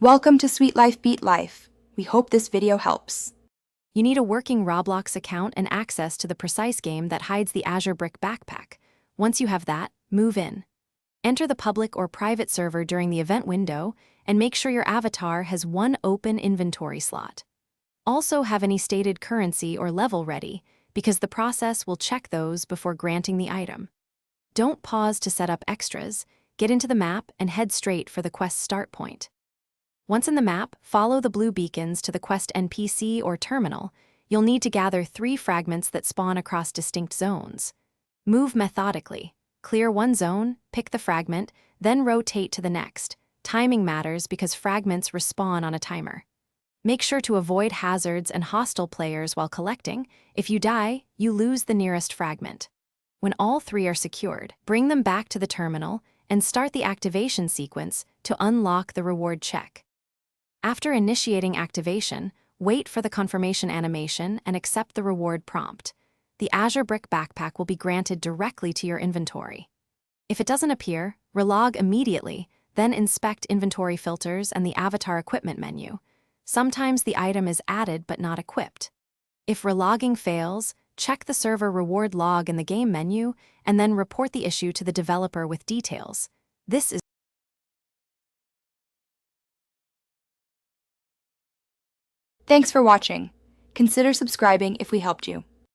Welcome to Sweet Life Beat Life. We hope this video helps. You need a working Roblox account and access to the precise game that hides the Azure Brick backpack. Once you have that, move in. Enter the public or private server during the event window and make sure your avatar has one open inventory slot. Also have any stated currency or level ready, because the process will check those before granting the item. Don't pause to set up extras, get into the map and head straight for the quest start point. Once in the map, follow the blue beacons to the quest NPC or terminal. You'll need to gather 3 fragments that spawn across distinct zones. Move methodically. Clear one zone, pick the fragment, then rotate to the next. Timing matters because fragments respawn on a timer. Make sure to avoid hazards and hostile players while collecting. If you die, you lose the nearest fragment. When all 3 are secured, bring them back to the terminal and start the activation sequence to unlock the reward check. After initiating activation, wait for the confirmation animation and accept the reward prompt. The Azure Brick backpack will be granted directly to your inventory. If it doesn't appear, relog immediately, then inspect inventory filters and the avatar equipment menu. Sometimes the item is added but not equipped. If relogging fails, check the server reward log in the game menu and then report the issue to the developer with details. Thanks for watching. Consider subscribing if we helped you.